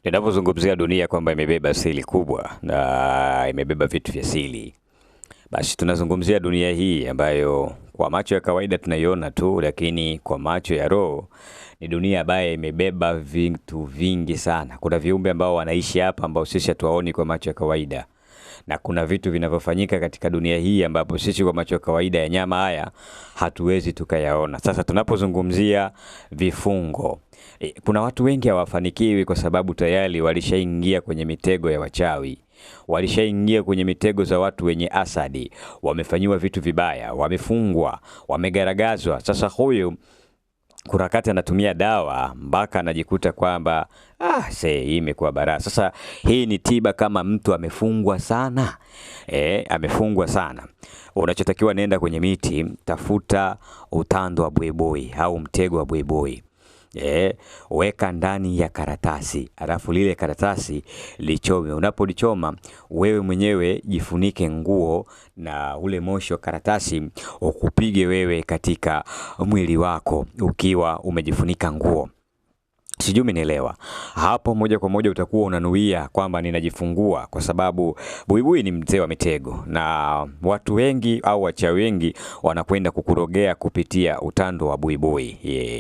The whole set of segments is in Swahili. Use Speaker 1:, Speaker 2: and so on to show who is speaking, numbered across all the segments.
Speaker 1: Ninapozungumzia dunia kwamba imebeba siri kubwa na imebeba vitu vya siri, basi tunazungumzia dunia hii ambayo kwa macho ya kawaida tunaiona tu, lakini kwa macho ya roho ni dunia ambayo imebeba vitu vingi sana. Kuna viumbe ambao wanaishi hapa ambao sisi hatuwaoni kwa macho ya kawaida, na kuna vitu vinavyofanyika katika dunia hii ambapo sisi kwa macho ya kawaida ya nyama haya hatuwezi tukayaona. Sasa tunapozungumzia vifungo, kuna watu wengi hawafanikiwi kwa sababu tayari walishaingia kwenye mitego ya wachawi, walishaingia kwenye mitego za watu wenye asadi, wamefanyiwa vitu vibaya, wamefungwa, wamegaragazwa. Sasa huyu kuna wakati anatumia dawa mpaka anajikuta kwamba hii imekuwa balaa. Sasa hii ni tiba kama mtu amefungwa sana. Amefungwa sana. Unachotakiwa, nenda kwenye miti, tafuta utando wa buibui au mtego wa buibui. Weka ndani ya karatasi, alafu lile karatasi lichome. Unapolichoma wewe mwenyewe jifunike nguo na ule moshi wa karatasi ukupige wewe katika mwili wako ukiwa umejifunika nguo. Sijui umenielewa. Hapo moja kwa moja utakuwa unanuia kwamba ninajifungua, kwa sababu buibui ni mzee wa mitego, na watu wengi au wachawi wengi wanakwenda kukurogea kupitia utando wa buibui.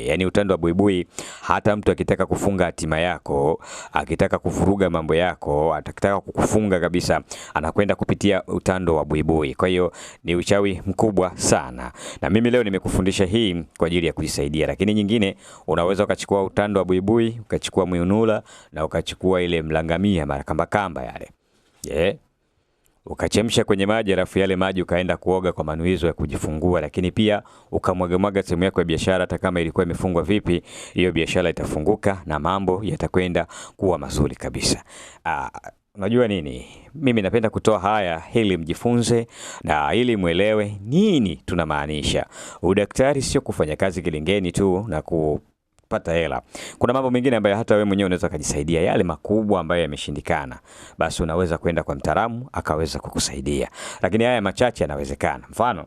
Speaker 1: Yaani utando wa buibui, hata mtu akitaka kufunga hatima yako, akitaka kufuruga mambo yako, atakitaka kukufunga kabisa, anakwenda kupitia utando wa buibui. Kwa hiyo ni uchawi mkubwa sana, na mimi leo nimekufundisha hii kwa ajili ya kujisaidia. Lakini nyingine, unaweza ukachukua utando wa buibui, ukachukua mwiunula na ukachukua ile mlangamia kamba yale, ukachemsha kwenye maji, alafu yale maji ukaenda kuoga kwa manuizo ya kujifungua. Lakini pia ukamwaga sehemu yako ya biashara, hata kama ilikuwa imefungwa vipi, hiyo biashara itafunguka na mambo yatakwenda kuwa mazuri kabisa. Unajua nini? Mimi napenda kutoa haya ili mjifunze na ili muelewe nini tunamaanisha. Udaktari sio kufanya kazi kilingeni tu na kupata hela. Kuna mambo mengine ambayo hata wewe mwenyewe unaweza kujisaidia. Yale makubwa ambayo yameshindikana, basi unaweza kwenda kwa mtaalamu akaweza kukusaidia. Lakini haya machache yanawezekana. Mfano,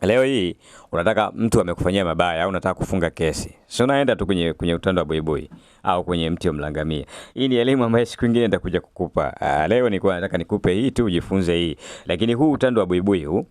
Speaker 1: leo hii unataka mtu amekufanyia mabaya au unataka kufunga kesi. Si unaenda tu kwenye utando wa buibui au kwenye mti wa mlangamia. Hii ni elimu ambayo siku nyingine nitakuja kukupa. Leo nilikuwa nataka nikupe hii tu ujifunze hii. Lakini huu utando wa buibui huu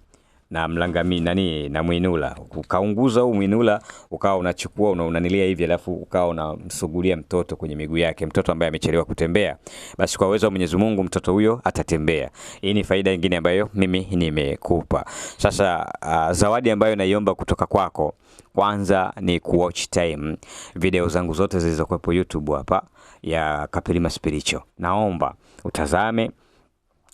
Speaker 1: na mlangamia na mwinula, ukaunguza huu mwinula, ukawa unachukua unanilia hivi, alafu ukawa unamsugulia mtoto kwenye miguu yake, mtoto ambaye amechelewa kutembea, basi kwa uwezo wa Mwenyezi Mungu mtoto huyo atatembea. Hii ni faida nyingine ambayo mimi nimekupa. Sasa zawadi ambayo naiomba kutoka kwako, kwanza ni watch time video zangu zote zilizokuwepo YouTube hapa ya Kapilima Spiritual. Naomba utazame,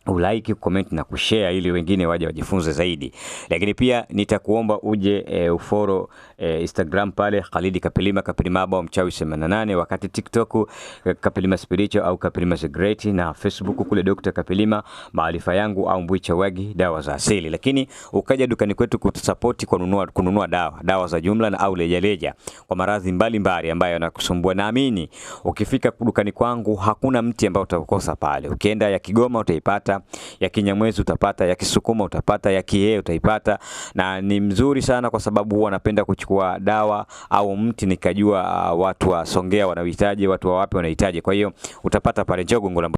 Speaker 1: ulike, comment na kushare ili wengine waje wajifunze zaidi. Lakini pia nitakuomba uje ufollow Instagram pale Khalid Kapilima, Kapilima au mchawi 88, wakati TikTok Kapilima Spiritual au Kapilima the Great, na Facebook kule Dr. Kapilima maarifa yangu au Mbwicha Wagi dawa za asili. Lakini ukaja dukani kwetu kutusupport kwa kununua dawa za jumla na au leja kwa maradhi mbalimbali ambayo yanakusumbua. Naamini ukifika dukani kwangu hakuna mti ambao utakosa pale. Ukienda ya Kigoma utaipata, ya Kinyamwezi utapata, ya Kisukuma utapata, ya Kihehe utaipata. Na ni mzuri sana kwa sababu huwa napenda kuchukua dawa au mti nikajua watu wa Songea wanahitaji, watu wa wapi wanahitaji. Kwa hiyo utapata pale Njoo Gongo la